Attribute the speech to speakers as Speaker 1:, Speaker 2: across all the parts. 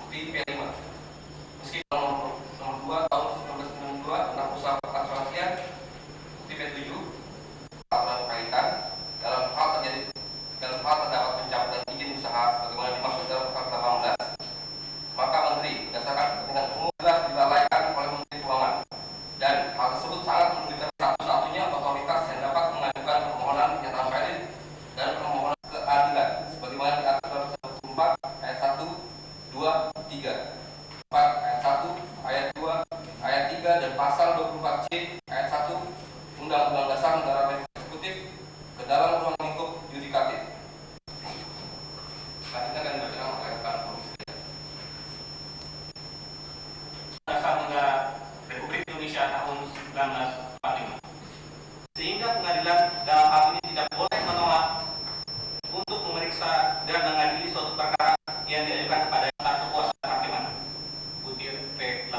Speaker 1: bukti P5. Meski nomor 2 tahun 1992 tentang usaha perasuransian, bukti P7 peraturan kaitan dalam hal terdapat pencabutan izin usaha sebagaimana dimaksud dalam pasal 18, maka Menteri berdasarkan kepentingan umum jelas dilalaikan oleh Menteri Keuangan, dan hal tersebut sangat merugikan satu-satunya otoritas yang dapat mengajukan permohonan pernyataan valid dan permohonan keadilan sebagaimana diatur dalam pasal 24 ayat 1, 2, 3, 4 ayat 1, ayat 2, ayat 3 dan pasal 24C ayat 1 Undang-Undang Dasar Negara Republik Eksekutif ke dalam ruang lingkup yudikatif. Selanjutnya akan dibacakan oleh rekan komisi.
Speaker 2: Dasar Negara Republik Indonesia tahun 1945. Sehingga pengadilan dalam hal ini tidak boleh menolak untuk memeriksa dan mengadili suatu perkara yang diajukan kepada satu kuasa kehakiman. Butir P8.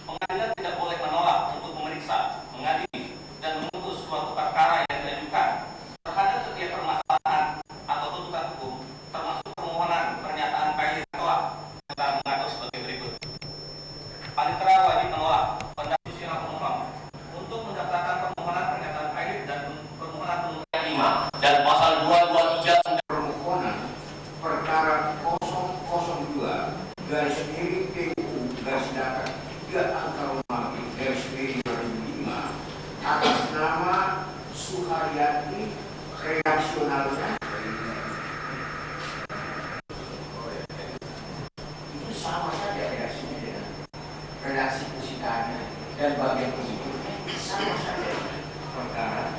Speaker 2: Pengadilan tidak boleh menolak untuk memeriksa, mengadili, dan memutus suatu perkara yang diajukan terhadap setiap permasalahan atau tuntutan hukum, termasuk permohonan pernyataan valid tolak serta mengatur sebagai berikut. Panitera wajib menolak pendakwaan pemohon untuk mendaftarkan permohonan pernyataan valid dan permohonan penuntutan 5 dan pasal 223
Speaker 3: permohonan perkara 002 garis miring PU garis datar 3 angka Romawi garis miring 2005 atas nama Suharyati redaksionalnya itu sama saja redaksinya dengan redaksi pusikannya dan bagian berikutnya sama saja. Perkara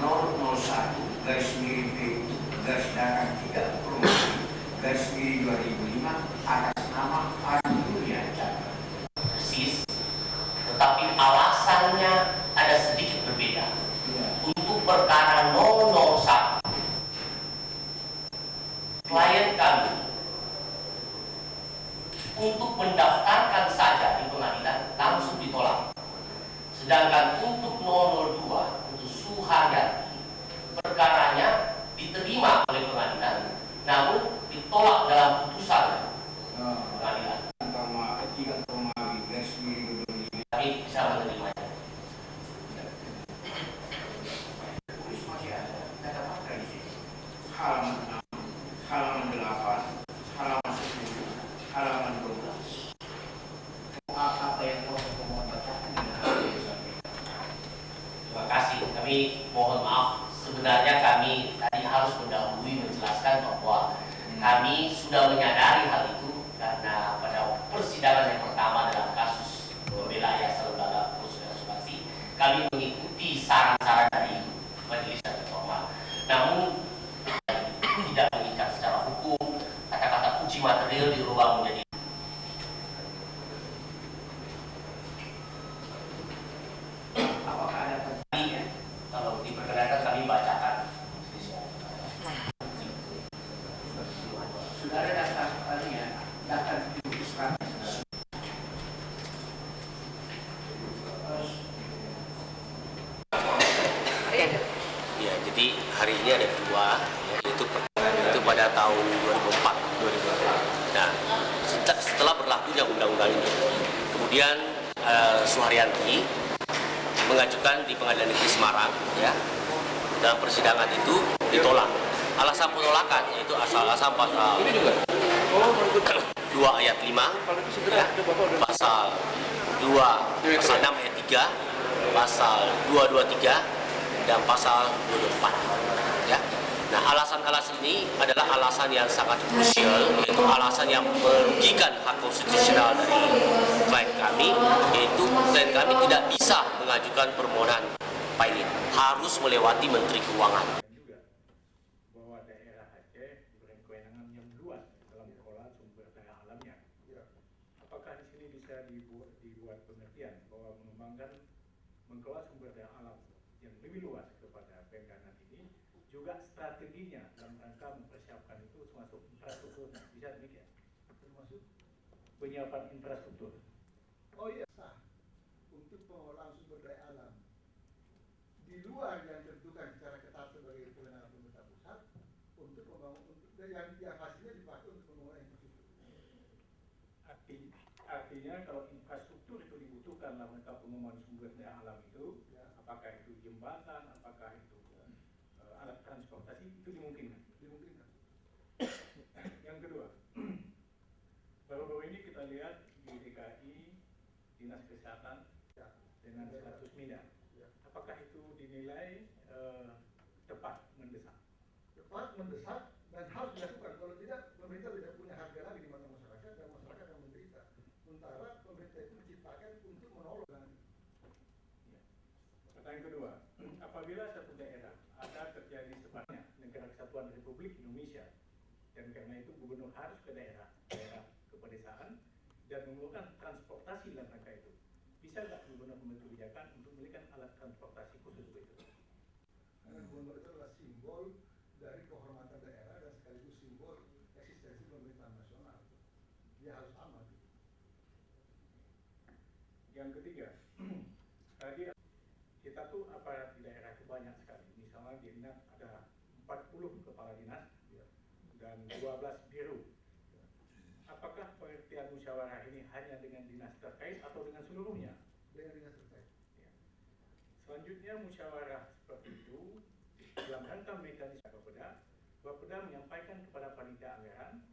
Speaker 3: 001 garis miring PU garis datar 3 Romawi garis miring 2005 atas nama Ardulia Chandra.
Speaker 4: Persis, tetapi alasannya ada sedikit berbeda. Untuk perkara 001, klien kami untuk mendaftarkan saja di pengadilan langsung ditolak. Sedangkan untuk 002 untuk Suharyati, perkaranya diterima oleh pengadilan, namun ditolak dalam putusan pengadilan.
Speaker 3: Antara 3 Romawi garis miring 2005
Speaker 4: Kami bisa menerimanya.
Speaker 3: tulis masih ada kata fakta di sini. Halaman 6, halaman 8, halaman 10, halaman 12. Apa yang mau pemohon bacakan dengan hal yang disampaikan?
Speaker 4: Terima kasih. Kami mohon maaf. Sebenarnya kami tadi harus mendahului menjelaskan bahwa kami sudah menyadari hal itu karena pada persidangan yang pertama dalam kasus pembela Yayasan Lembaga Kursus Asuransi, kami mengikuti saran-saran dari majelis yang terhormat. Namun tidak mengikat secara hukum, kata-kata uji material dirubah menjadi
Speaker 3: Apakah ada pertanyaan?
Speaker 4: kalau diperkenankan kami bacakan.
Speaker 3: Sudah ada daftar pertanyaan, daftar diputuskan.
Speaker 5: Ya, jadi hari ini ada dua, yaitu itu pada tahun 2004. Nah, setelah berlakunya undang-undang ini, kemudian Suharyanti mengajukan di Pengadilan Negeri Semarang, ya, dalam persidangan itu ditolak. Alasan penolakan yaitu alasan pasal 2 ayat 5, ya, pasal 2, pasal 6 ayat 3, pasal 223 dan pasal 24. Ya. Nah, alasan-alasan ini adalah alasan yang sangat krusial, yaitu alasan yang merugikan hak konstitusional dari klien kami, yaitu klien kami tidak bisa mengajukan permohonan pilot, harus melewati Menteri Keuangan.
Speaker 6: Juga bahwa daerah Aceh diberi kewenangan yang luas dalam mengelola sumber daya alamnya. Apakah di sini bisa dibuat pengertian bahwa mengelola sumber daya alam yang lebih luas kepada Pemkanan ini juga strateginya dalam rangka mempersiapkan itu termasuk infrastrukturnya, bisa demikian? Termasuk penyiapan infrastruktur.
Speaker 7: Oh iya, sah untuk pengelolaan sumber daya alam di luar yang ditentukan secara ketat sebagai kewenangan pemerintah pusat untuk membangun yang hasilnya dipakai untuk pembangunan infrastruktur.
Speaker 6: Artinya kalau infrastruktur itu dibutuhkan dalam rangka pengembangan sumber daya alam itu, apakah itu jembatan, apakah itu alat transportasi, itu dimungkinkan.
Speaker 7: Dimungkinkan.
Speaker 6: Yang kedua, baru-baru ini kita lihat di DKI Dinas Kesehatan dengan 100 miliar. Apakah itu dinilai tepat, mendesak?
Speaker 7: Tepat, mendesak, dan harus dilakukan. Kalau tidak, pemerintah tidak punya harga lagi di mata masyarakat, dan masyarakat akan menderita. Sementara pemerintah itu diciptakan untuk menolong.
Speaker 6: Pertanyaan kedua, apabila satu daerah ada terjadi sebanyak negara kesatuan Republik Indonesia, dan karena itu gubernur harus ke daerah ke pedesaan dan memerlukan transportasi dalam rangka itu, bisa nggak gubernur membentuk kebijakan untuk memberikan alat transportasi khusus itu?
Speaker 7: Karena gubernur itu adalah simbol dari kehormatan daerah dan sekaligus simbol eksistensi pemerintahan nasional. Dia harus aman.
Speaker 6: Yang ketiga, tadi kita tuh aparat di daerah itu banyak sekali. Misalnya di dinas ada 40 kepala dinas dan 12 biro. Apakah pengertian musyawarah ini hanya dengan dinas terkait atau dengan seluruhnya?
Speaker 7: Dengan dinas terkait.
Speaker 6: Ya. Selanjutnya musyawarah seperti itu dalam rangka mekanisme Bapeda menyampaikan kepada panitia anggaran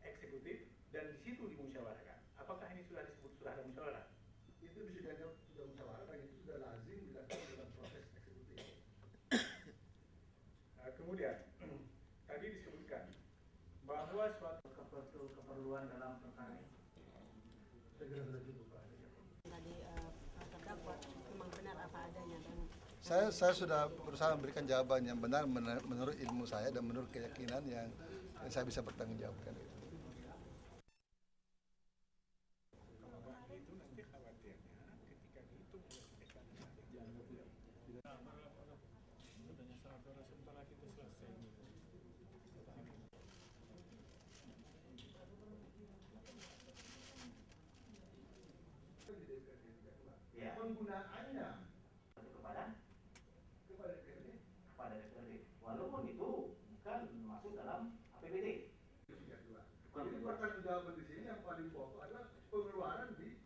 Speaker 6: eksekutif dan di situ dimusyawarahkan. Apakah ini sudah disebut sudah ada musyawarah?
Speaker 7: Itu bisa dianggap sudah musyawarah dan itu sudah lazim dilakukan dalam proses eksekutif.
Speaker 6: Kemudian tadi disebutkan bahwa suatu keperluan dalam perkara ini. Segera sudah cukup Pak.
Speaker 8: Tadi terdakwa memang benar apa adanya dan
Speaker 9: Saya sudah berusaha memberikan jawaban yang benar menurut ilmu saya dan menurut keyakinan yang saya bisa bertanggungjawabkan.
Speaker 7: Penggunaannya
Speaker 2: kepada DPRD. Walaupun itu bukan masuk dalam APBD.
Speaker 7: Jadi pertanggungjawaban di sini yang paling pokok adalah pengeluaran di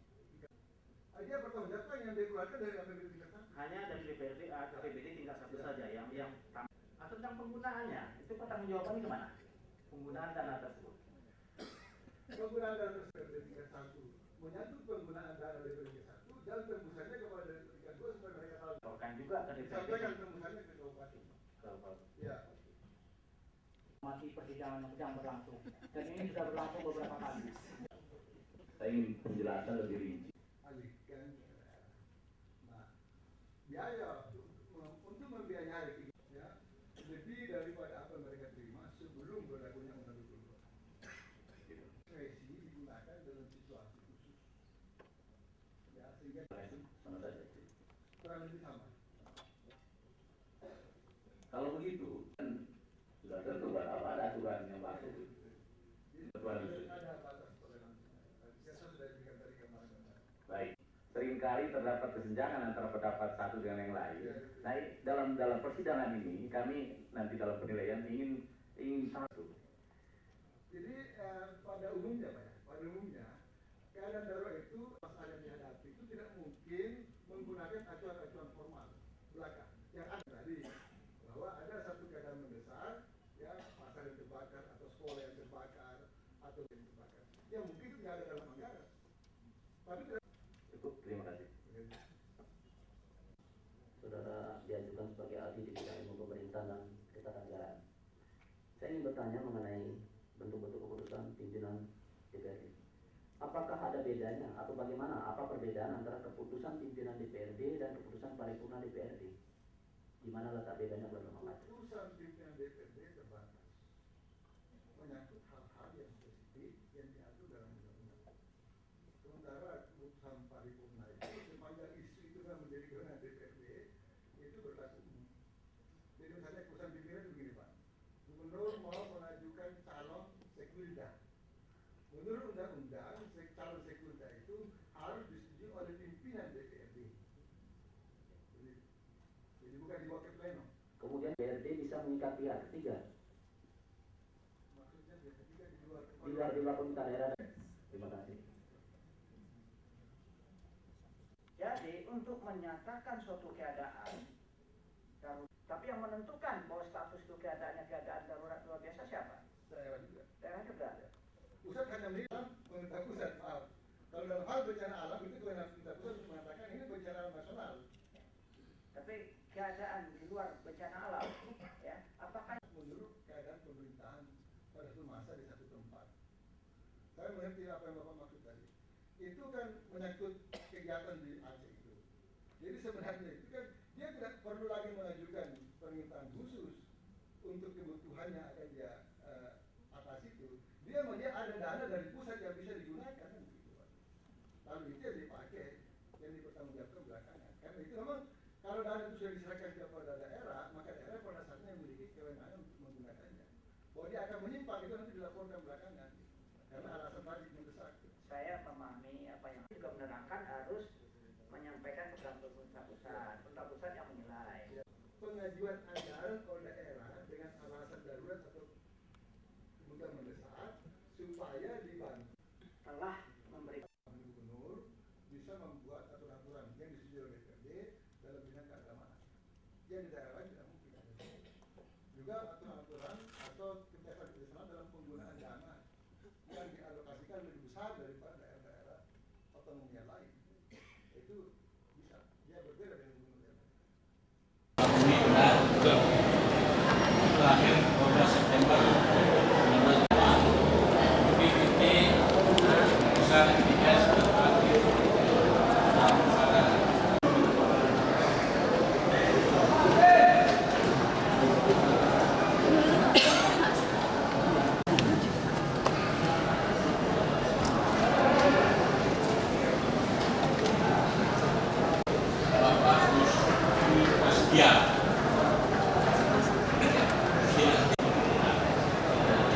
Speaker 7: dia pertanggungjawabkan yang dikeluarkan dari APBD tingkat 1.
Speaker 2: Hanya dari DPRD APBD tingkat 1 saja yang tentang penggunaannya itu pertanggungjawabannya kemana? Penggunaan dana tersebut.
Speaker 7: Penggunaan dana tersebut dari tingkat 1 menyangkut penggunaan dana dari tingkat 1 dan tembusannya kepada tingkat 2 supaya mereka tahu.
Speaker 2: Kan juga ke DPRD.
Speaker 7: Sampaikan tembusannya ke kabupaten. Ya.
Speaker 10: Masih persidangan yang sedang berlangsung dan ini sudah berlangsung beberapa kali.
Speaker 2: Saya ingin penjelasan lebih rinci.
Speaker 7: Alihkan. Nah, biaya untuk membiayai ya lebih daripada apa mereka terima sebelum berlakunya undang-undang. Diskresi digunakan dalam situasi khusus. Ya, sehingga
Speaker 2: Sama saja.
Speaker 7: kurang lebih sama.
Speaker 2: Kalau begitu kan sudah tentu apa ada aturan yang masuk.
Speaker 7: Ada batas toleransinya. Saya sudah berikan tadi kemarin.
Speaker 2: Baik. Seringkali terdapat kesenjangan antara pendapat satu dengan yang lain. Nah, dalam persidangan ini kami nanti dalam penilaian ingin satu.
Speaker 7: Jadi pada umumnya Pak ya, pada umumnya keadaan darurat itu masalah yang dihadapi itu tidak mungkin menggunakan acuan-acuan formal belaka yang ada tadi bahwa ada satu keadaan mendesak ya pasar yang terbakar atau sekolah yang terbakar atau yang terbakar yang mungkin itu tidak ada dalam anggaran tapi tidak.
Speaker 2: Cukup, terima kasih.
Speaker 11: Saudara diajukan sebagai ahli di bidang ilmu pemerintahan dan ketatanegaraan. Saya ingin bertanya mengenai bentuk-bentuk keputusan pimpinan DPRD. Apakah ada bedanya atau bagaimana? Apa perbedaan antara keputusan pimpinan DPRD dan keputusan paripurna DPRD? Di mana letak bedanya berapa macam?
Speaker 7: Keputusan pimpinan DPRD terbatas menyangkut hal-hal yang spesifik yang diatur dalam undang-undang. Sementara keputusan paripurna itu sepanjang isu itu kan menjadi kewenangan DPRD itu berlaku umum. Jadi misalnya keputusan pimpinan itu begini Pak, gubernur mau mengajukan calon sekulida. Menurut undang-undang calon sekulida itu harus disetujui oleh pimpinan DPRD. Jadi bukan dibawa ke pleno.
Speaker 11: Kemudian DPRD bisa mengikat pihak ketiga
Speaker 7: Maksudnya pihak ketiga di luar
Speaker 11: di luar pemerintah daerah. Terima kasih.
Speaker 10: Jadi untuk menyatakan suatu keadaan darurat, tapi yang menentukan bahwa status itu keadaannya keadaan darurat luar biasa siapa?
Speaker 7: Daerah juga.
Speaker 10: Daerah juga.
Speaker 7: Pusat hanya meminta pusat, maaf. Kalau dalam hal bencana alam itu kewenangan kita pusat untuk mengatakan ini bencana alam nasional.
Speaker 10: Tapi keadaan di luar bencana alam, ya, apakah
Speaker 7: menurut keadaan pemerintahan pada suatu masa di satu tempat? Saya mengerti apa yang Bapak maksud tadi. Itu kan menyangkut kegiatan di Aceh itu. Jadi sebenarnya itu kan dia tidak perlu lagi mengajukan permintaan khusus untuk kebutuhannya akan dia atas itu. Dia melihat ada dana dari pusat yang bisa digunakan kan begitu, Pak. Lalu itu yang dipakai, yang dipertanggungjawabkan belakangan. Karena itu memang kalau dana itu sudah diserahkan kepada daerah, maka daerah pada saatnya memiliki kewenangan untuk menggunakannya. Bahwa dia akan menyimpang itu nanti dilaporkan belakangan. Karena alasan tadi mendesak.
Speaker 10: saya memahami apa yang juga menerangkan harus menyampaikan kepada pemerintah pusat yang menilai.
Speaker 7: Pengajuan anggaran oleh daerah dengan alasan darurat atau kebutuhan mendesak supaya dibantu.
Speaker 10: Telah memberikan
Speaker 7: Gubernur bisa membuat aturan-aturan yang disetujui oleh DPRD dalam bidang keagamaan. Yang di daerah lain tidak mungkin. Juga aturan-aturan atau kebiasaan-kebiasaan dalam penggunaan dana yang dialokasikan lebih besar daripada daerah-daerah otonomi yang lain. Itu bisa. Dia berbeda dengan gubernur yang lain.
Speaker 2: Terakhir 12 September 2002 BPT pusat migas berpraktik pada Bapak Sekian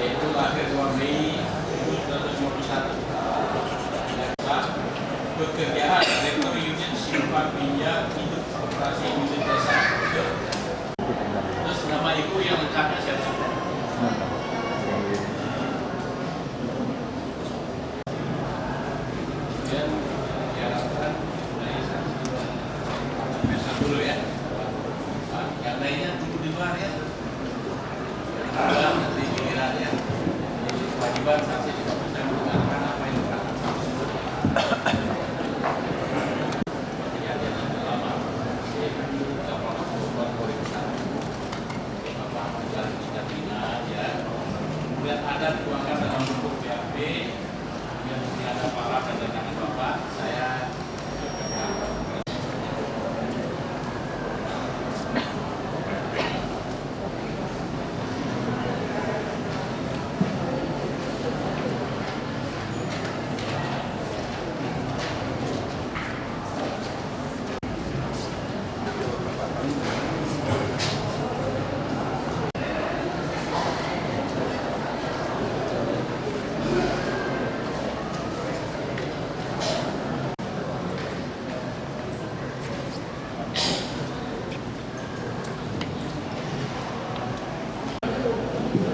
Speaker 2: yaitu lahir 2 Mei 1951. Pekerjaan Rektor Unit Silva Pinja Hidup Operasi Unit Desa. Terus nama ibu yang lengkapnya siapa? Kemudian diharapkan dari satu dulu ya. Yang lainnya tunggu di luar ya. Dalam nanti gilirannya. Jadi kewajiban saksi juga bisa menggunakan apa yang dikatakan saksi. Kejadian yang lama. Kita proses membuat pemeriksaan. Bapak Ahmad Jatina ya. Kemudian ada dituangkan dalam bentuk BAP. Kemudian mesti ada paraf dan tangan Bapak. Saya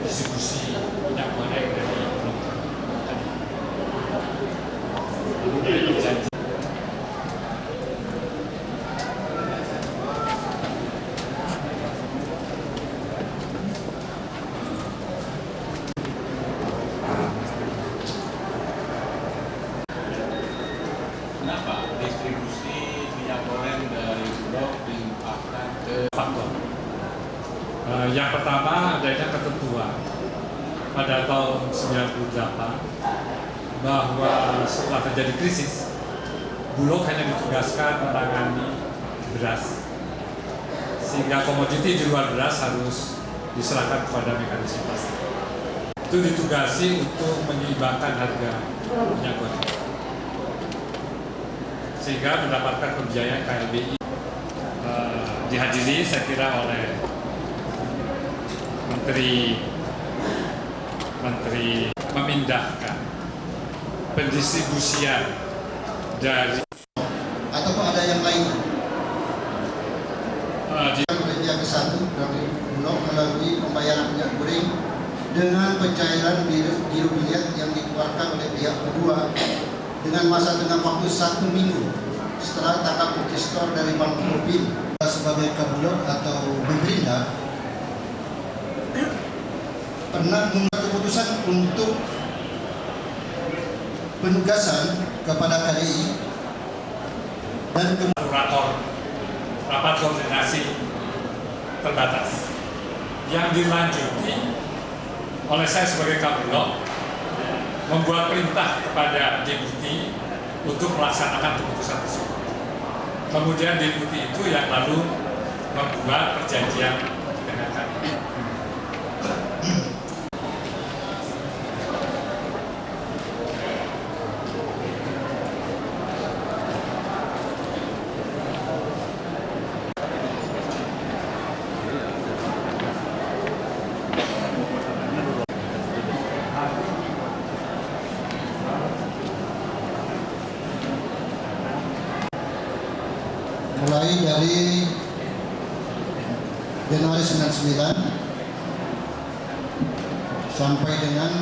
Speaker 6: distribusi minyak goreng dari Bulog tadi.
Speaker 2: kenapa distribusi minyak goreng dari Bulog dilimpahkan ke
Speaker 6: faktor. Yang pertama adanya ketentuan pada tahun 98 bahwa setelah terjadi krisis, Bulog hanya ditugaskan menangani beras, sehingga komoditi di luar beras harus diserahkan kepada mekanisme pasar. Itu ditugasi untuk menyeimbangkan harga minyak goreng, sehingga mendapatkan pembiayaan KLBI. Dihadiri saya kira oleh Menteri memindahkan pendistribusian dari
Speaker 12: ataupun ada yang lain yang satu dari Bulog melalui pembayaran minyak goreng dengan pencairan biru biliar yang dikeluarkan oleh pihak kedua dengan masa tengah waktu 1 minggu setelah tangkap investor dari Bank Propin sebagai Kabulok atau Pemerintah pernah membuat keputusan untuk penugasan kepada KDI dan
Speaker 6: rapat koordinasi terbatas yang dilanjuti oleh saya sebagai Kabulok membuat perintah kepada Deputi untuk melaksanakan keputusan tersebut. Kemudian Deputi itu yang lalu membuat perjanjian dengan kami.
Speaker 12: mulai dari Januari 99 sampai dengan